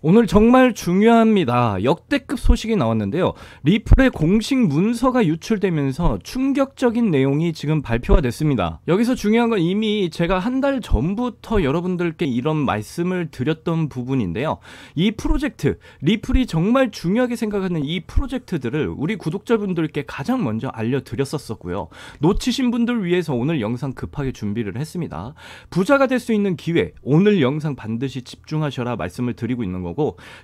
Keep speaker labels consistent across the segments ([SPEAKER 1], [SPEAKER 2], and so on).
[SPEAKER 1] 오늘 정말 중요합니다. 역대급 소식이 나왔는데요. 리플의 공식 문서가 유출되면서 충격적인 내용이 지금 발표가 됐습니다. 여기서 중요한 건 이미 제가 한 달 전부터 여러분들께 이런 말씀을 드렸던 부분인데요. 이 프로젝트, 리플이 정말 중요하게 생각하는 이 프로젝트들을 우리 구독자분들께 가장 먼저 알려드렸었고요. 놓치신 분들 위해서 오늘 영상 급하게 준비를 했습니다. 부자가 될 수 있는 기회, 오늘 영상 반드시 집중하셔라 말씀을 드리고 있는 거고,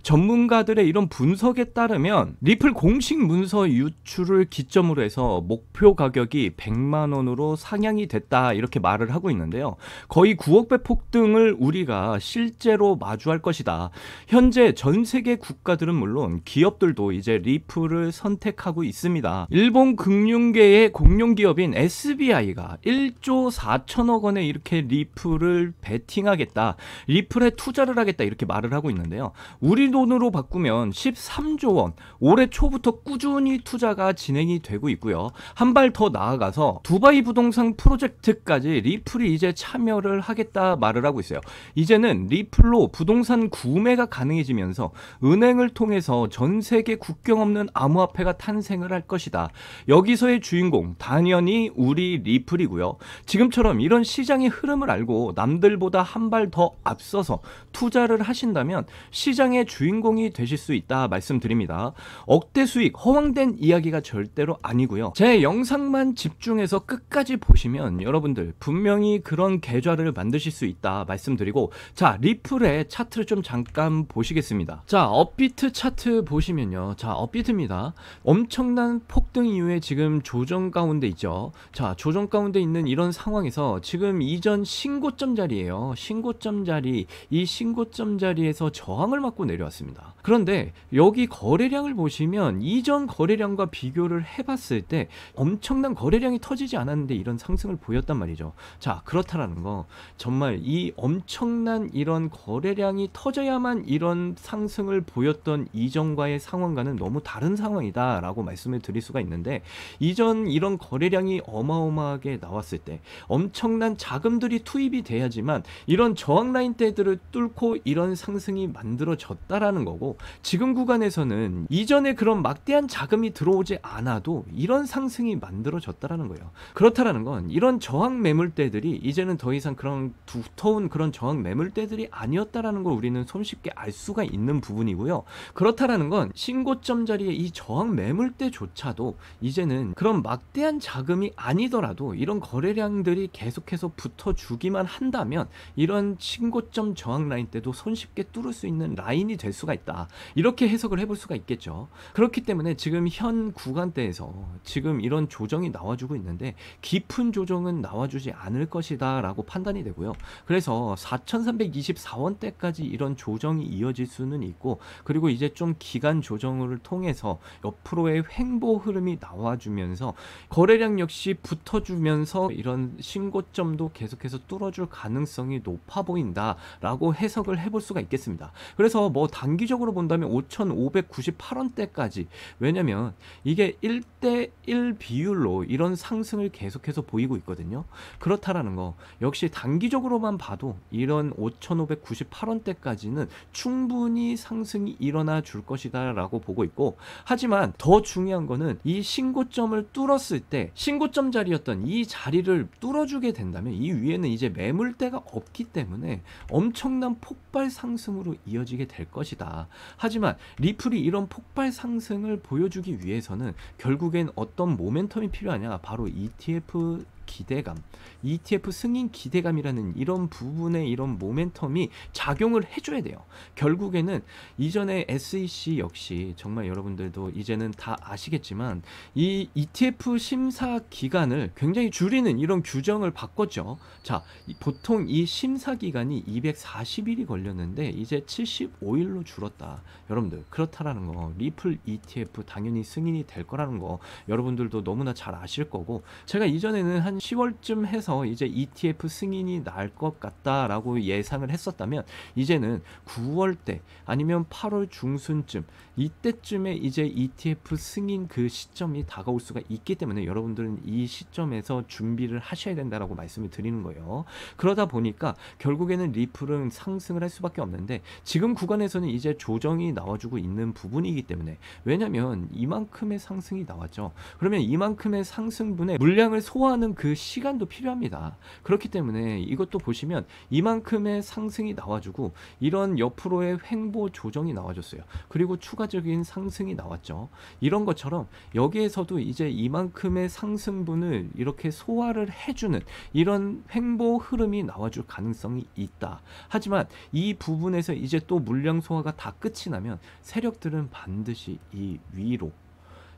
[SPEAKER 1] 전문가들의 이런 분석에 따르면 리플 공식 문서 유출을 기점으로 해서 목표 가격이 100만원으로 상향이 됐다 이렇게 말을 하고 있는데요. 거의 9억 배 폭등을 우리가 실제로 마주할 것이다. 현재 전 세계 국가들은 물론 기업들도 이제 리플을 선택하고 있습니다. 일본 금융계의 공룡기업인 SBI가 1조 4천억 원에 이렇게 리플을 베팅하겠다, 리플에 투자를 하겠다 이렇게 말을 하고 있는데요. 우리 돈으로 바꾸면 13조 원, 올해 초부터 꾸준히 투자가 진행이 되고 있고요. 한 발 더 나아가서 두바이 부동산 프로젝트까지 리플이 이제 참여를 하겠다 말을 하고 있어요. 이제는 리플로 부동산 구매가 가능해지면서 은행을 통해서 전 세계 국경 없는 암호화폐가 탄생을 할 것이다. 여기서의 주인공 당연히 우리 리플이고요. 지금처럼 이런 시장의 흐름을 알고 남들보다 한 발 더 앞서서 투자를 하신다면 시장의 주인공이 되실 수 있다 말씀드립니다. 억대 수익, 허황된 이야기가 절대로 아니고요. 제 영상만 집중해서 끝까지 보시면 여러분들 분명히 그런 계좌를 만드실 수 있다 말씀드리고, 자, 리플의 차트를 좀 잠깐 보시겠습니다. 자, 업비트 차트 보시면요. 자, 업비트입니다. 엄청난 폭등 이후에 지금 조정 가운데 있죠. 자, 조정 가운데 있는 이런 상황에서 지금 이전 신고점 자리예요. 신고점 자리, 이 신고점 자리에서 저항을 맞고 내려왔습니다. 그런데 여기 거래량을 보시면 이전 거래량과 비교를 해봤을 때 엄청난 거래량이 터지지 않았는데 이런 상승을 보였단 말이죠. 자, 그렇다라는 거, 정말 이 엄청난 이런 거래량이 터져야만 이런 상승을 보였던 이전과의 상황과는 너무 다른 상황이다 라고 말씀을 드릴 수가 있는데, 이전 이런 거래량이 어마어마하게 나왔을 때 엄청난 자금들이 투입이 돼야지만 이런 저항 라인대들을 뚫고 이런 상승이 만들어졌다라는 거고, 지금 구간에서는 이전에 그런 막대한 자금이 들어오지 않아도 이런 상승이 만들어졌다라는 거예요. 그렇다라는 건 이런 저항 매물대들이 이제는 더 이상 그런 두터운 그런 저항 매물대들이 아니었다라는 걸 우리는 손쉽게 알 수가 있는 부분이고요. 그렇다라는 건 신고점 자리에 이 저항 매물대조차도 이제는 그런 막대한 자금이 아니더라도 이런 거래량들이 계속해서 붙어주기만 한다면 이런 신고점 저항 라인 때도 손쉽게 뚫을 수 있는 라인이 될 수가 있다, 이렇게 해석을 해볼 수가 있겠죠. 그렇기 때문에 지금 현 구간대에서 지금 이런 조정이 나와주고 있는데 깊은 조정은 나와주지 않을 것이다 라고 판단이 되고요. 그래서 4324원대까지 이런 조정이 이어질 수는 있고, 그리고 이제 좀 기간 조정을 통해서 옆으로의 횡보 흐름이 나와주면서 거래량 역시 붙어주면서 이런 신고점도 계속해서 뚫어줄 가능성이 높아 보인다 라고 해석을 해볼 수가 있겠습니다. 그래서 뭐 단기적으로 본다면 5,598원대까지, 왜냐면 이게 1대1 비율로 이런 상승을 계속해서 보이고 있거든요. 그렇다라는 거, 역시 단기적으로만 봐도 이런 5,598원대까지는 충분히 상승이 일어나 줄 것이다 라고 보고 있고, 하지만 더 중요한 거는 이 신고점을 뚫었을 때 신고점 자리였던 이 자리를 뚫어주게 된다면 이 위에는 이제 매물대가 없기 때문에 엄청난 폭발 상승으로 이어지게 될 것이다. 하지만 리플이 이런 폭발 상승을 보여주기 위해서는 결국엔 어떤 모멘텀이 필요하냐, 바로 ETF 기대감, ETF 승인 기대감이라는 이런 부분의 이런 모멘텀이 작용을 해줘야 돼요. 결국에는 이전에 SEC 역시 정말 여러분들도 이제는 다 아시겠지만 이 ETF 심사 기간을 굉장히 줄이는 이런 규정을 바꿨죠. 자, 보통 이 심사 기간이 240일이 걸렸는데 이제 75일로 줄었다. 여러분들, 그렇다라는 거, 리플 ETF 당연히 승인이 될 거라는 거 여러분들도 너무나 잘 아실 거고, 제가 이전에는 한 10월쯤 해서 이제 ETF 승인이 날 것 같다라고 예상을 했었다면 이제는 9월 때 아니면 8월 중순쯤 이때쯤에 이제 ETF 승인 그 시점이 다가올 수가 있기 때문에 여러분들은 이 시점에서 준비를 하셔야 된다라고 말씀을 드리는 거예요. 그러다 보니까 결국에는 리플은 상승을 할 수밖에 없는데 지금 구간에서는 이제 조정이 나와주고 있는 부분이기 때문에 왜냐면 이만큼의 상승이 나왔죠. 그러면 이만큼의 상승분의 물량을 소화하는 그 시간도 필요합니다. 그렇기 때문에 이것도 보시면 이만큼의 상승이 나와주고 이런 옆으로의 횡보 조정이 나와줬어요. 그리고 추가적인 상승이 나왔죠. 이런 것처럼 여기에서도 이제 이만큼의 상승분을 이렇게 소화를 해주는 이런 횡보 흐름이 나와줄 가능성이 있다. 하지만 이 부분에서 이제 또 물량 소화가 다 끝이 나면 세력들은 반드시 이 위로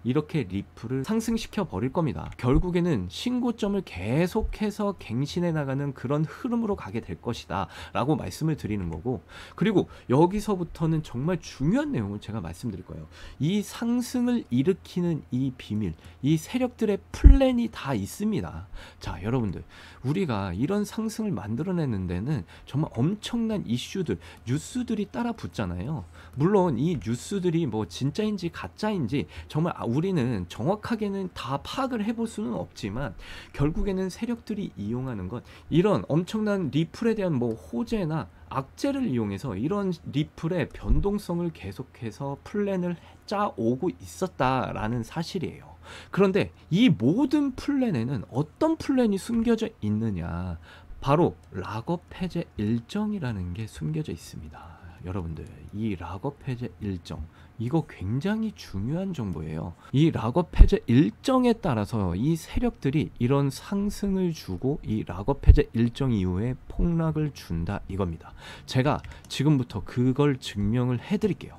[SPEAKER 1] 이렇게 리플을 상승시켜 버릴 겁니다. 결국에는 신고점을 계속해서 갱신해 나가는 그런 흐름으로 가게 될 것이다 라고 말씀을 드리는 거고, 그리고 여기서부터는 정말 중요한 내용을 제가 말씀드릴 거예요. 이 상승을 일으키는 이 비밀, 이 세력들의 플랜이 다 있습니다. 자, 여러분들, 우리가 이런 상승을 만들어내는 데는 정말 엄청난 이슈들, 뉴스들이 따라 붙잖아요. 물론 이 뉴스들이 뭐 진짜인지 가짜인지 정말 우리는 정확하게는 다 파악을 해볼 수는 없지만 결국에는 세력들이 이용하는 건 이런 엄청난 리플에 대한 뭐 호재나 악재를 이용해서 이런 리플의 변동성을 계속해서 플랜을 짜오고 있었다라는 사실이에요. 그런데 이 모든 플랜에는 어떤 플랜이 숨겨져 있느냐, 바로 락업 해제 일정이라는 게 숨겨져 있습니다. 여러분들, 이 락업 해제 일정, 이거 굉장히 중요한 정보예요. 이 락업 해제 일정에 따라서 이 세력들이 이런 상승을 주고 이 락업 해제 일정 이후에 폭락을 준다 이겁니다. 제가 지금부터 그걸 증명을 해드릴게요.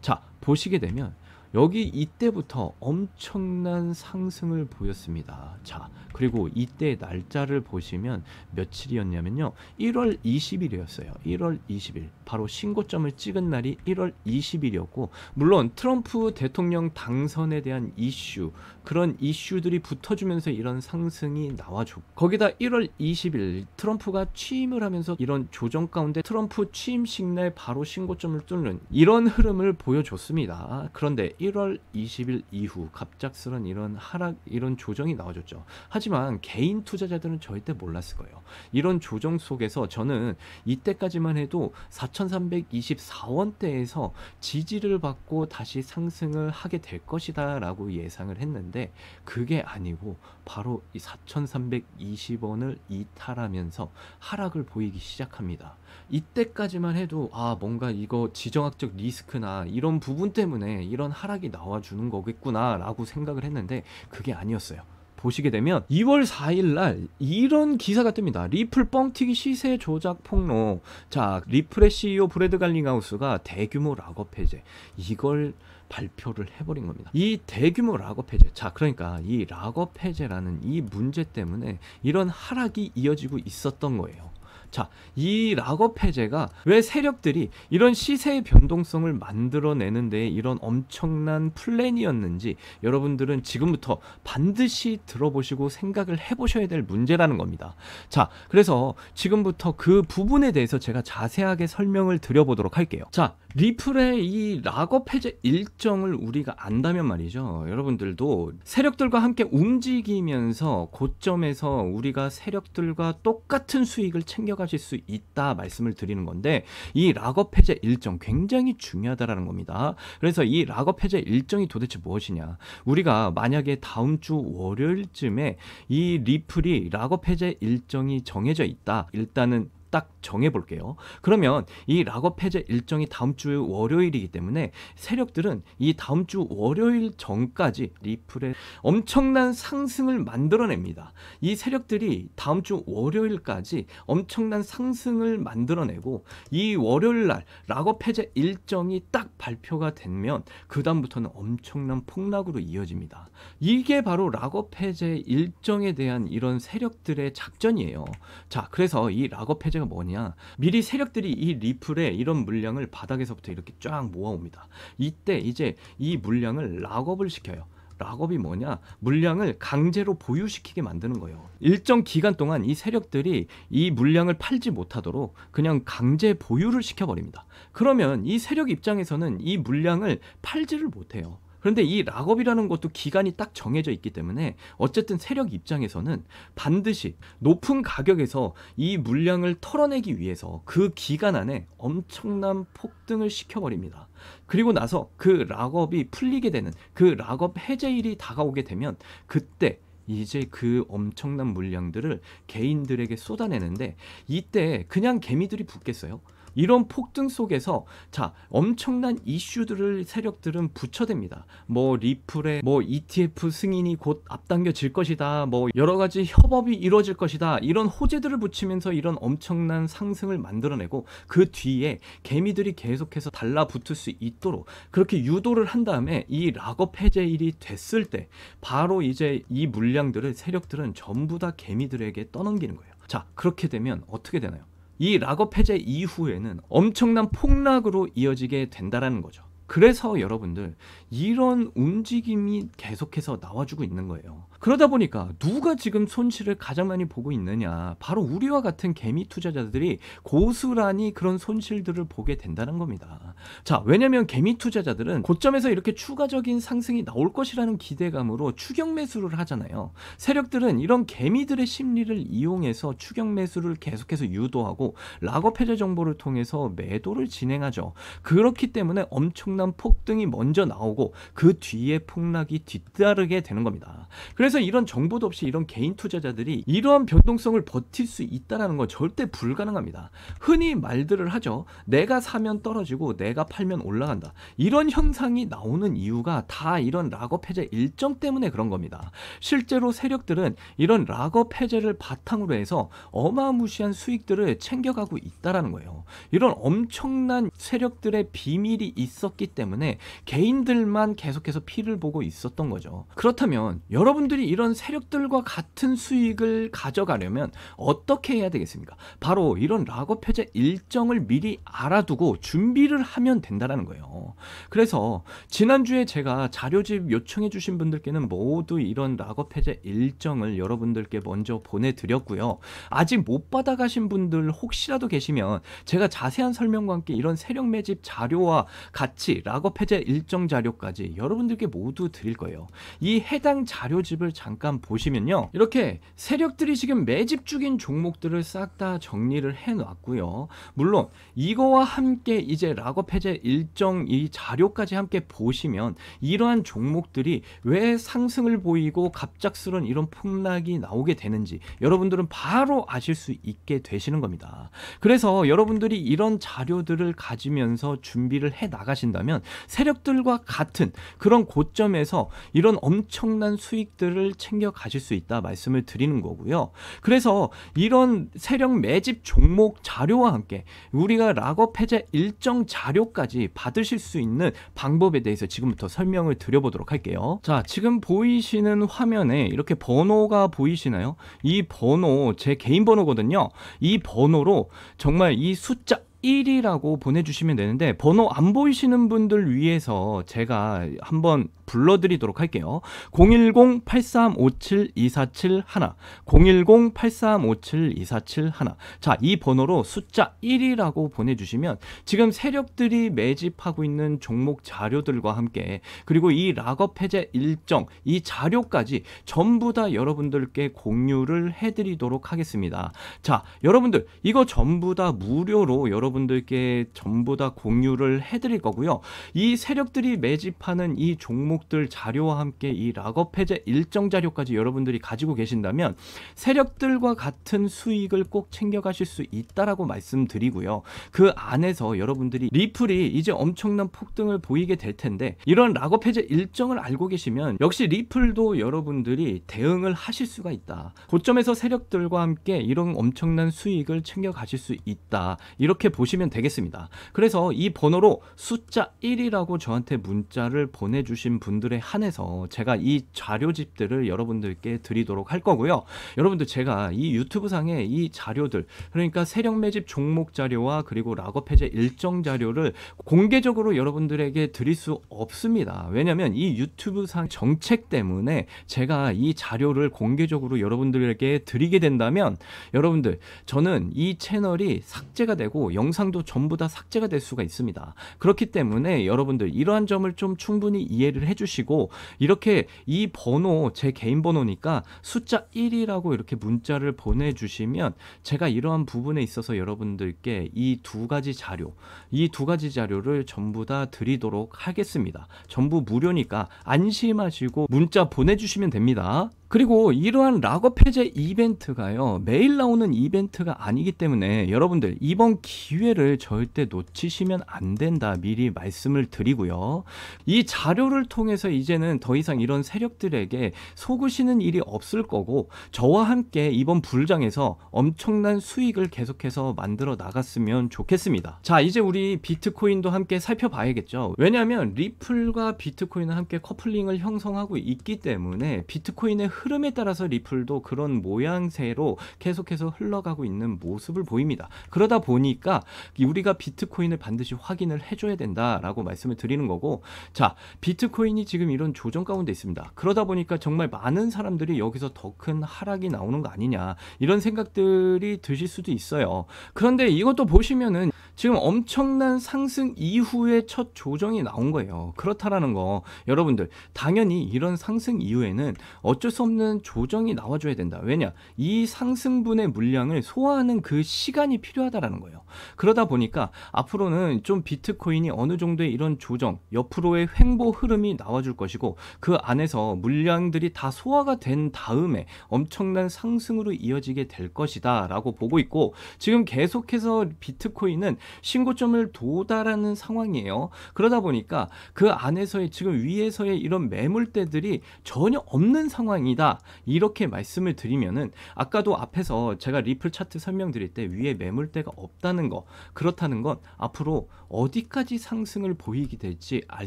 [SPEAKER 1] 자, 보시게 되면 여기 이때부터 엄청난 상승을 보였습니다. 자, 그리고 이때 날짜를 보시면 며칠이었냐면요, 1월 20일이었어요. 1월 20일, 바로 신고점을 찍은 날이 1월 20일이었고, 물론 트럼프 대통령 당선에 대한 이슈, 그런 이슈들이 붙어주면서 이런 상승이 나와줬고, 거기다 1월 20일 트럼프가 취임을 하면서 이런 조정 가운데 트럼프 취임식 날 바로 신고점을 뚫는 이런 흐름을 보여줬습니다. 그런데 1월 20일 이후 갑작스런 이런 하락, 이런 조정이 나와줬죠. 하지만 개인 투자자들은 절대 몰랐을 거예요. 이런 조정 속에서 저는 이때까지만 해도 4,324원대에서 지지를 받고 다시 상승을 하게 될 것이다 라고 예상을 했는데 그게 아니고 바로 이 4,320원을 이탈하면서 하락을 보이기 시작합니다. 이때까지만 해도 뭔가 이거 지정학적 리스크나 이런 부분 때문에 이런 하락이 나와주는 거겠구나 라고 생각을 했는데 그게 아니었어요. 보시게 되면 2월 4일 날 이런 기사가 뜹니다. 리플 뻥튀기 시세 조작 폭로. 자, 리플의 CEO 브래드 갈링하우스가 대규모 락업 해제, 이걸 발표를 해버린 겁니다. 이 대규모 락업 해제, 자, 그러니까 이 락업 해제라는 이 문제 때문에 이런 하락이 이어지고 있었던 거예요. 자, 이 락업 해제가 왜 세력들이 이런 시세의 변동성을 만들어내는데 이런 엄청난 플랜이었는지 여러분들은 지금부터 반드시 들어보시고 생각을 해보셔야 될 문제라는 겁니다. 자, 그래서 지금부터 그 부분에 대해서 제가 자세하게 설명을 드려보도록 할게요. 자, 리플의 이 락업 해제 일정을 우리가 안다면 말이죠, 여러분들도 세력들과 함께 움직이면서 고점에서 우리가 세력들과 똑같은 수익을 챙겨가실 수 있다 말씀을 드리는 건데, 이 락업 해제 일정 굉장히 중요하다라는 겁니다. 그래서 이 락업 해제 일정이 도대체 무엇이냐, 우리가 만약에 다음 주 월요일쯤에 이 리플이 락업 해제 일정이 정해져 있다, 일단은 딱 정해볼게요. 그러면 이 락업 해제 일정이 다음 주 월요일이기 때문에 세력들은 이 다음 주 월요일 전까지 리플의 엄청난 상승을 만들어냅니다. 이 세력들이 다음 주 월요일까지 엄청난 상승을 만들어내고 이 월요일날 락업 해제 일정이 딱 발표가 되면 그 다음부터는 엄청난 폭락으로 이어집니다. 이게 바로 락업 해제 일정에 대한 이런 세력들의 작전이에요. 자, 그래서 이 락업 해제가 뭐냐, 미리 세력들이 이 리플의 이런 물량을 바닥에서부터 이렇게 쫙 모아옵니다. 이때 이제 이 물량을 락업을 시켜요. 락업이 뭐냐? 물량을 강제로 보유시키게 만드는 거예요. 일정 기간 동안 이 세력들이 이 물량을 팔지 못하도록 그냥 강제 보유를 시켜버립니다. 그러면 이 세력 입장에서는 이 물량을 팔지를 못해요. 그런데 이 락업이라는 것도 기간이 딱 정해져 있기 때문에 어쨌든 세력 입장에서는 반드시 높은 가격에서 이 물량을 털어내기 위해서 그 기간 안에 엄청난 폭등을 시켜버립니다. 그리고 나서 그 락업이 풀리게 되는 그 락업 해제일이 다가오게 되면 그때 이제 그 엄청난 물량들을 개인들에게 쏟아내는데 이때 그냥 개미들이 붙겠어요? 이런 폭등 속에서 자 엄청난 이슈들을 세력들은 붙여댑니다. 뭐 리플의 뭐 ETF 승인이 곧 앞당겨질 것이다. 뭐 여러 가지 협업이 이루어질 것이다. 이런 호재들을 붙이면서 이런 엄청난 상승을 만들어내고 그 뒤에 개미들이 계속해서 달라붙을 수 있도록 그렇게 유도를 한 다음에 이 락업 해제일이 됐을 때 바로 이제 이 물량들을 세력들은 전부 다 개미들에게 떠넘기는 거예요. 자 그렇게 되면 어떻게 되나요? 이 락업 해제 이후에는 엄청난 폭락으로 이어지게 된다라는 거죠. 그래서 여러분들 이런 움직임이 계속해서 나와주고 있는 거예요. 그러다 보니까 누가 지금 손실을 가장 많이 보고 있느냐? 바로 우리와 같은 개미 투자자들이 고스란히 그런 손실들을 보게 된다는 겁니다. 자, 왜냐면 개미 투자자들은 고점에서 이렇게 추가적인 상승이 나올 것이라는 기대감으로 추격 매수를 하잖아요. 세력들은 이런 개미들의 심리를 이용해서 추격 매수를 계속해서 유도하고 락업 해제 정보를 통해서 매도를 진행하죠. 그렇기 때문에 엄청난 폭등이 먼저 나오고 그 뒤에 폭락이 뒤따르게 되는 겁니다. 그래서 이런 정보도 없이 이런 개인 투자자들이 이러한 변동성을 버틸 수 있다는 건 절대 불가능합니다. 흔히 말들을 하죠. 내가 사면 떨어지고 내가 팔면 올라간다. 이런 현상이 나오는 이유가 다 이런 락업 해제 일정 때문에 그런 겁니다. 실제로 세력들은 이런 락업 해제를 바탕으로 해서 어마무시한 수익들을 챙겨가고 있다는 거예요. 이런 엄청난 세력들의 비밀이 있었기 때문에 개인들만 계속해서 피를 보고 있었던 거죠. 그렇다면 여러분들이 이런 세력들과 같은 수익을 가져가려면 어떻게 해야 되겠습니까? 바로 이런 락업 해제 일정을 미리 알아두고 준비를 하면 된다는 거예요. 그래서 지난주에 제가 자료집 요청해 주신 분들께는 모두 이런 락업 해제 일정을 여러분들께 먼저 보내드렸고요. 아직 못 받아가신 분들 혹시라도 계시면 제가 자세한 설명과 함께 이런 세력 매집 자료와 같이 락업 해제 일정 자료까지 여러분들께 모두 드릴 거예요. 이 해당 자료집을 잠깐 보시면요, 이렇게 세력들이 지금 매집 중인 종목들을 싹 다 정리를 해 놨고요. 물론 이거와 함께 이제 락업 해제 일정 이 자료까지 함께 보시면 이러한 종목들이 왜 상승을 보이고 갑작스런 이런 폭락이 나오게 되는지 여러분들은 바로 아실 수 있게 되시는 겁니다. 그래서 여러분들이 이런 자료들을 가지면서 준비를 해 나가신다면 세력들과 같은 그런 고점에서 이런 엄청난 수익들을 챙겨 가실 수 있다 말씀을 드리는 거고요. 그래서 이런 세력 매집 종목 자료와 함께 우리가 락업 해제 일정 자료까지 받으실 수 있는 방법에 대해서 지금부터 설명을 드려보도록 할게요. 자, 지금 보이시는 화면에 이렇게 번호가 보이시나요? 이 번호 제 개인 번호거든요. 이 번호로 정말 이 숫자 1이라고 보내주시면 되는데, 번호 안 보이시는 분들 위해서 제가 한번 불러드리도록 할게요. 010-8357-2471 010-8357-2471. 자, 이 번호로 숫자 1이라고 보내주시면 지금 세력들이 매집하고 있는 종목 자료들과 함께 그리고 이 락업 해제 일정 이 자료까지 전부 다 여러분들께 공유를 해드리도록 하겠습니다. 자, 여러분들 이거 전부 다 무료로 여러분들께 전부 다 공유를 해드릴 거고요. 이 세력들이 매집하는 이 종목들 자료와 함께 이 락업 해제 일정 자료까지 여러분들이 가지고 계신다면 세력들과 같은 수익을 꼭 챙겨가실 수 있다라고 말씀드리고요. 그 안에서 여러분들이 리플이 이제 엄청난 폭등을 보이게 될 텐데 이런 락업 해제 일정을 알고 계시면 역시 리플도 여러분들이 대응을 하실 수가 있다. 고점에서 세력들과 함께 이런 엄청난 수익을 챙겨가실 수 있다. 이렇게 보시면 되겠습니다. 그래서 이 번호로 숫자 1이라고 저한테 문자를 보내주신 분들에 한해서 제가 이 자료집들을 여러분들께 드리도록 할 거고요. 여러분들 제가 이 유튜브 상에 이 자료들, 그러니까 세력 매집 종목 자료와 그리고 락업 해제 일정 자료를 공개적으로 여러분들에게 드릴 수 없습니다. 왜냐면 이 유튜브 상 정책 때문에 제가 이 자료를 공개적으로 여러분들에게 드리게 된다면 여러분들, 저는 이 채널이 삭제가 되고 영상도 전부 다 삭제가 될 수가 있습니다. 그렇기 때문에 여러분들 이러한 점을 좀 충분히 이해를 해주시고, 이렇게 이 번호, 제 개인 번호니까 숫자 1이라고 이렇게 문자를 보내주시면 제가 이러한 부분에 있어서 여러분들께 이 두 가지 자료를 전부 다 드리도록 하겠습니다. 전부 무료니까 안심하시고 문자 보내주시면 됩니다. 그리고 이러한 락업 해제 이벤트가요, 매일 나오는 이벤트가 아니기 때문에 여러분들 이번 기회를 절대 놓치시면 안 된다, 미리 말씀을 드리고요. 이 자료를 통해서 이제는 더 이상 이런 세력들에게 속으시는 일이 없을 거고, 저와 함께 이번 불장에서 엄청난 수익을 계속해서 만들어 나갔으면 좋겠습니다. 자, 이제 우리 비트코인도 함께 살펴봐야겠죠. 왜냐하면 리플과 비트코인은 함께 커플링을 형성하고 있기 때문에 비트코인의 흐름에 따라서 리플도 그런 모양새로 계속해서 흘러가고 있는 모습을 보입니다. 그러다 보니까 우리가 비트코인을 반드시 확인을 해줘야 된다라고 말씀을 드리는 거고, 자, 비트코인이 지금 이런 조정 가운데 있습니다. 그러다 보니까 정말 많은 사람들이 여기서 더 큰 하락이 나오는 거 아니냐, 이런 생각들이 드실 수도 있어요. 그런데 이것도 보시면은 지금 엄청난 상승 이후에 첫 조정이 나온 거예요. 그렇다라는 거, 여러분들 당연히 이런 상승 이후에는 어쩔 수 없는 조정이 나와줘야 된다. 왜냐, 이 상승분의 물량을 소화하는 그 시간이 필요하다라는 거예요. 그러다 보니까 앞으로는 좀 비트코인이 어느 정도의 이런 조정, 옆으로의 횡보 흐름이 나와줄 것이고, 그 안에서 물량들이 다 소화가 된 다음에 엄청난 상승으로 이어지게 될 것이다 라고 보고 있고, 지금 계속해서 비트코인은 신고점을 도달하는 상황이에요. 그러다 보니까 그 안에서의 지금 위에서의 이런 매물대들이 전혀 없는 상황이다, 이렇게 말씀을 드리면은, 아까도 앞에서 제가 리플 차트 설명드릴 때 위에 매물대가 없다는 거, 그렇다는 건 앞으로 어디까지 상승을 보이게 될지 알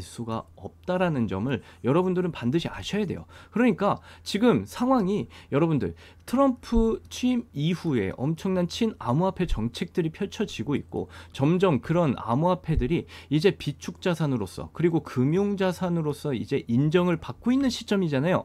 [SPEAKER 1] 수가 없다라는 점을 여러분들은 반드시 아셔야 돼요. 그러니까 지금 상황이, 여러분들 트럼프 취임 이후에 엄청난 친암호화폐 정책들이 펼쳐지고 있고, 점점 그런 암호화폐들이 이제 비축자산으로서 그리고 금융자산으로서 이제 인정을 받고 있는 시점이잖아요.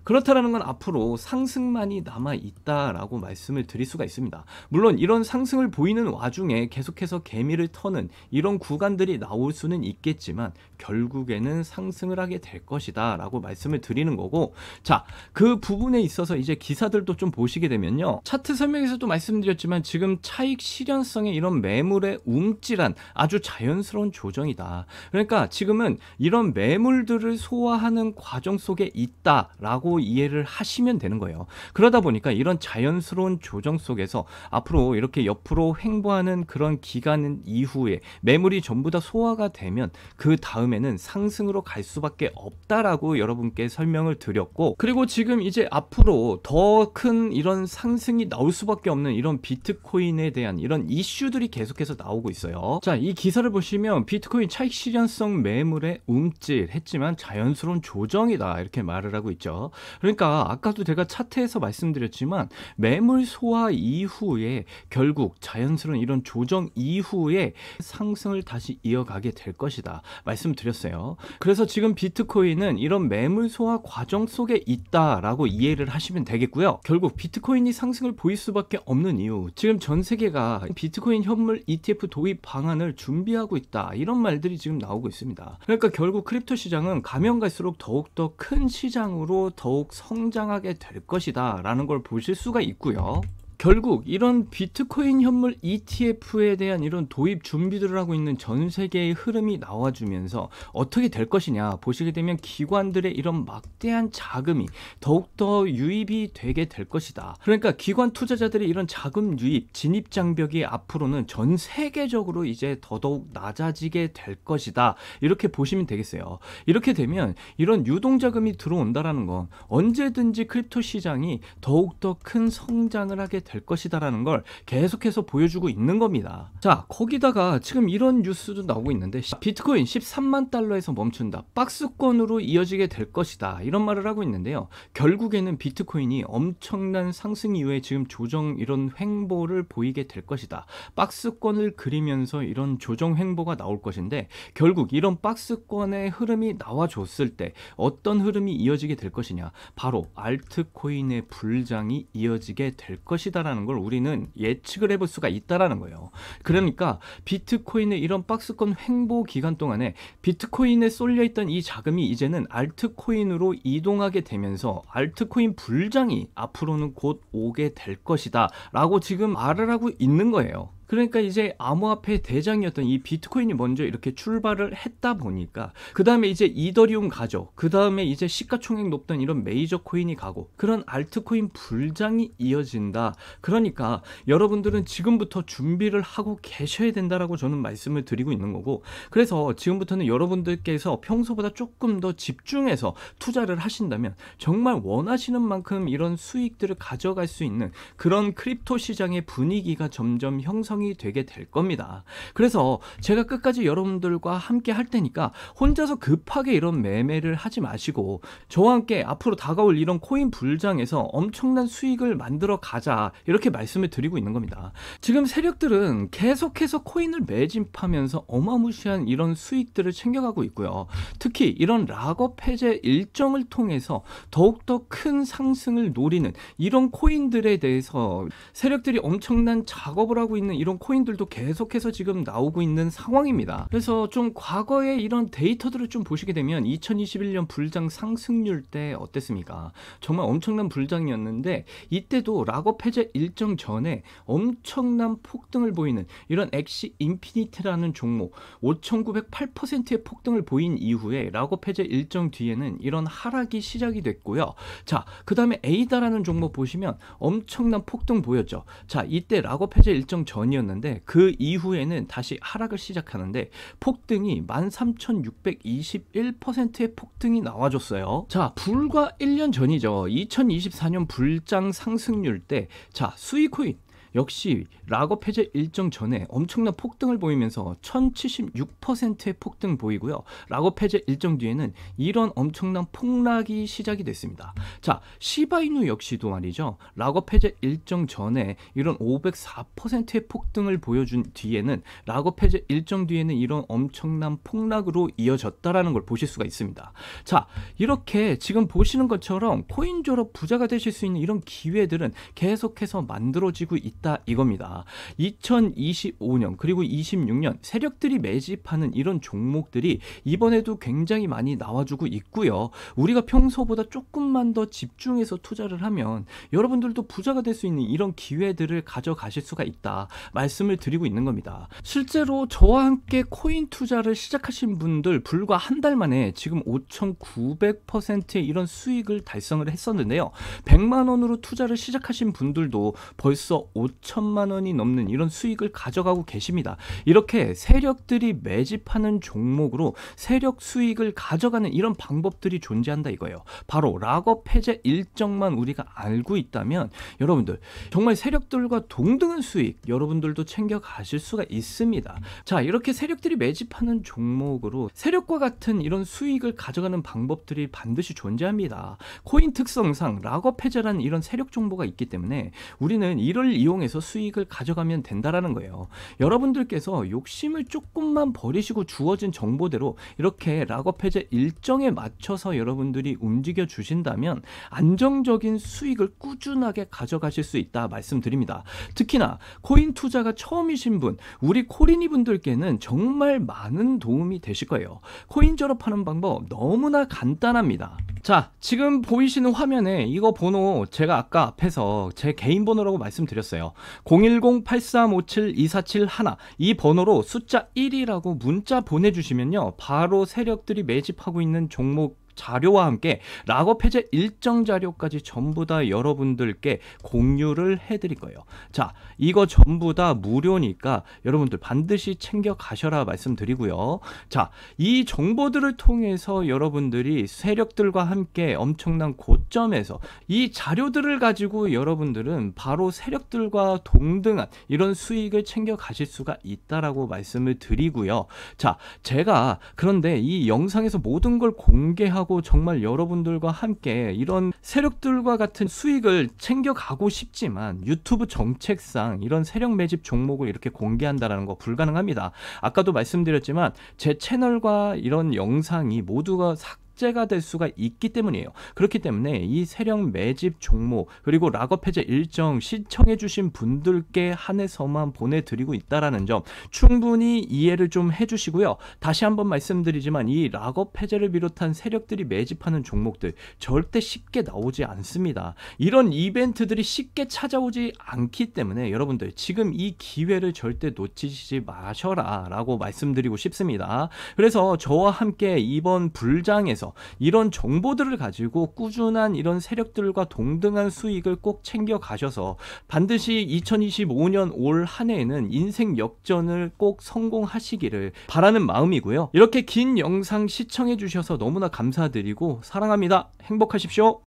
[SPEAKER 1] 그렇다라는 건 앞으로 상승만이 남아 있다라고 말씀을 드릴 수가 있습니다. 물론 이런 상승을 보이는 와중에 계속해서 개미를 터는 이런 구간들이 나올 수는 있겠지만 결국에는 상승을 하게 될 것이다 라고 말씀을 드리는 거고, 자, 그 부분에 있어서 이제 기사들도 좀 보시게 되면요, 차트 설명에서도 말씀드렸지만 지금 차익 실현성의 이런 매물의 움찔한 아주 자연스러운 조정이다. 그러니까 지금은 이런 매물들을 소화하는 과정 속에 있다라고 이해를 하시면 되는 거예요. 그러다 보니까 이런 자연스러운 조정 속에서 앞으로 이렇게 옆으로 횡보하는 그런 기간 이후에 매물이 전부 다 소화가 되면 그 다음에는 상승으로 갈 수밖에 없다라고 여러분께 설명을 드렸고, 그리고 지금 이제 앞으로 더 큰 이런 상승이 나올 수밖에 없는 이런 비트코인에 대한 이런 이슈들이 계속해서 나오고 있어요. 자, 이 기사를 보시면 비트코인 차익 실현성 매물에 움찔했지만 자연스러운 조정이다, 이렇게 말을 하고 있죠. 그러니까 아까도 제가 차트에서 말씀드렸지만 매물 소화 이후에 결국 자연스러운 이런 조정 이후에 상승을 다시 이어가게 될 것이다 말씀드렸어요. 그래서 지금 비트코인은 이런 매물 소화 과정 속에 있다라고 이해를 하시면 되겠고요. 결국 비트코인이 상승을 보일 수밖에 없는 이유, 지금 전 세계가 비트코인 현물 ETF 도입 방안을 준비하고 있다, 이런 말들이 지금 나오고 있습니다. 그러니까 결국 크립토 시장은 가면 갈수록 더욱더 큰 시장으로 더욱 성장하게 될 것이다 라는 걸 보실 수가 있고요. 결국 이런 비트코인 현물 ETF에 대한 이런 도입 준비들을 하고 있는 전 세계의 흐름이 나와주면서 어떻게 될 것이냐 보시게 되면 기관들의 이런 막대한 자금이 더욱더 유입이 되게 될 것이다. 그러니까 기관 투자자들의 이런 자금 유입, 진입 장벽이 앞으로는 전 세계적으로 이제 더더욱 낮아지게 될 것이다, 이렇게 보시면 되겠어요. 이렇게 되면 이런 유동자금이 들어온다라는 건 언제든지 크립토 시장이 더욱더 큰 성장을 하게 될 것이다라는 걸 계속해서 보여주고 있는 겁니다. 자, 거기다가 지금 이런 뉴스도 나오고 있는데 비트코인 13만 달러에서 멈춘다. 박스권으로 이어지게 될 것이다. 이런 말을 하고 있는데요. 결국에는 비트코인이 엄청난 상승 이후에 지금 조정 이런 횡보를 보이게 될 것이다. 박스권을 그리면서 이런 조정 횡보가 나올 것인데 결국 이런 박스권의 흐름이 나와줬을 때 어떤 흐름이 이어지게 될 것이냐, 바로 알트코인의 불장이 이어지게 될 것이다라는 걸 우리는 예측을 해볼 수가 있다라는 거예요. 그러니까 비트코인의 이런 박스권 횡보 기간 동안에 비트코인에 쏠려있던 이 자금이 이제는 알트코인으로 이동하게 되면서 알트코인 불장이 앞으로는 곧 오게 될 것이다 라고 지금 말을 하고 있는 거예요. 그러니까 이제 암호화폐 대장이었던 이 비트코인이 먼저 이렇게 출발을 했다 보니까 그 다음에 이제 이더리움 가죠. 그 다음에 이제 시가총액 높던 이런 메이저 코인이 가고 그런 알트코인 불장이 이어진다. 그러니까 여러분들은 지금부터 준비를 하고 계셔야 된다라고 저는 말씀을 드리고 있는 거고, 그래서 지금부터는 여러분들께서 평소보다 조금 더 집중해서 투자를 하신다면 정말 원하시는 만큼 이런 수익들을 가져갈 수 있는 그런 크립토 시장의 분위기가 점점 형성 되게 될 겁니다. 그래서 제가 끝까지 여러분들과 함께 할 테니까 혼자서 급하게 이런 매매를 하지 마시고 저와 함께 앞으로 다가올 이런 코인 불장에서 엄청난 수익을 만들어 가자, 이렇게 말씀을 드리고 있는 겁니다. 지금 세력들은 계속해서 코인을 매집하면서 어마무시한 이런 수익들을 챙겨가고 있고요. 특히 이런 락업 해제 일정을 통해서 더욱더 큰 상승을 노리는 이런 코인들에 대해서 세력들이 엄청난 작업을 하고 있는 이런 코인들도 계속해서 지금 나오고 있는 상황입니다. 그래서 좀 과거의 이런 데이터들을 좀 보시게 되면 2021년 불장 상승률 때 어땠습니까? 정말 엄청난 불장이었는데 이때도 락업 해제 일정 전에 엄청난 폭등을 보이는 이런 엑시 인피니티라는 종목 5,908%의 폭등을 보인 이후에 락업 해제 일정 뒤에는 이런 하락이 시작이 됐고요. 자, 그 다음에 에이다라는 종목 보시면 엄청난 폭등 보였죠. 자, 이때 락업 해제 일정 전이었는데 그 이후에는 다시 하락을 시작하는데 폭등이 13,621%의 폭등이 나와줬어요. 자, 불과 1년 전이죠. 2024년 불장 상승률 때 자, 수익코인 역시 락업 해제 일정 전에 엄청난 폭등을 보이면서 1076%의 폭등 보이고요. 락업 해제 일정 뒤에는 이런 엄청난 폭락이 시작이 됐습니다. 자, 시바이누 역시도 말이죠. 락업 해제 일정 전에 이런 504%의 폭등을 보여준 뒤에는 락업 해제 일정 뒤에는 이런 엄청난 폭락으로 이어졌다라는 걸 보실 수가 있습니다. 자, 이렇게 지금 보시는 것처럼 코인 졸업 부자가 되실 수 있는 이런 기회들은 계속해서 만들어지고 있다 이겁니다. 2025년 그리고 26년 세력들이 매집하는 이런 종목들이 이번에도 굉장히 많이 나와주고 있고요. 우리가 평소보다 조금만 더 집중해서 투자를 하면 여러분들도 부자가 될 수 있는 이런 기회들을 가져가실 수가 있다 말씀을 드리고 있는 겁니다. 실제로 저와 함께 코인 투자를 시작하신 분들 불과 한 달 만에 지금 5,900%의 이런 수익을 달성을 했었는데요. 100만 원으로 투자를 시작하신 분들도 벌써 5천만 원이 넘는 이런 수익을 가져가고 계십니다. 이렇게 세력들이 매집하는 종목으로 세력 수익을 가져가는 이런 방법들이 존재한다 이거예요. 바로 락업 해제 일정만 우리가 알고 있다면 여러분들 정말 세력들과 동등한 수익 여러분들도 챙겨 가실 수가 있습니다. 자, 이렇게 세력들이 매집하는 종목으로 세력과 같은 이런 수익을 가져가는 방법들이 반드시 존재합니다. 코인 특성상 락업 해제라는 이런 세력 정보가 있기 때문에 우리는 이를 이용해서 수익을 가져가면 된다라는 거예요. 여러분들께서 욕심을 조금만 버리시고 주어진 정보대로 이렇게 락업 해제 일정에 맞춰서 여러분들이 움직여 주신다면 안정적인 수익을 꾸준하게 가져가실 수 있다 말씀드립니다. 특히나 코인 투자가 처음이신 분, 우리 코린이 분들께는 정말 많은 도움이 되실 거예요. 코인 졸업하는 방법 너무나 간단합니다. 자, 지금 보이시는 화면에 이거 번호 제가 아까 앞에서 제 개인 번호라고 말씀드렸어요. 010-8357-2471 이 번호로 숫자 1이라고 문자 보내주시면요 바로 세력들이 매집하고 있는 종목 자료와 함께 락업 해제 일정 자료까지 전부 다 여러분들께 공유를 해드릴 거예요. 자, 이거 전부 다 무료니까 여러분들 반드시 챙겨 가셔라 말씀드리고요. 자, 이 정보들을 통해서 여러분들이 세력들과 함께 엄청난 고점에서 이 자료들을 가지고 여러분들은 바로 세력들과 동등한 이런 수익을 챙겨 가실 수가 있다라고 말씀을 드리고요. 자, 제가 그런데 이 영상에서 모든 걸 공개하고 정말 여러분들과 함께 이런 세력들과 같은 수익을 챙겨가고 싶지만 유튜브 정책상 이런 세력 매집 종목을 이렇게 공개한다는 거 불가능합니다. 아까도 말씀드렸지만 제 채널과 이런 영상이 모두가 삭제가 될 수가 있기 때문이에요. 그렇기 때문에 이 세력 매집 종목 그리고 락업 해제 일정 시청해 주신 분들께 한해서만 보내드리고 있다라는 점 충분히 이해를 좀 해주시고요. 다시 한번 말씀드리지만 이 락업 해제를 비롯한 세력들이 매집하는 종목들 절대 쉽게 나오지 않습니다. 이런 이벤트들이 쉽게 찾아오지 않기 때문에 여러분들 지금 이 기회를 절대 놓치지 마셔라 라고 말씀드리고 싶습니다. 그래서 저와 함께 이번 불장에서 이런 정보들을 가지고 꾸준한 이런 세력들과 동등한 수익을 꼭 챙겨 가셔서 반드시 2025년 올 한 해에는 인생 역전을 꼭 성공하시기를 바라는 마음이고요. 이렇게 긴 영상 시청해 주셔서 너무나 감사드리고 사랑합니다. 행복하십시오.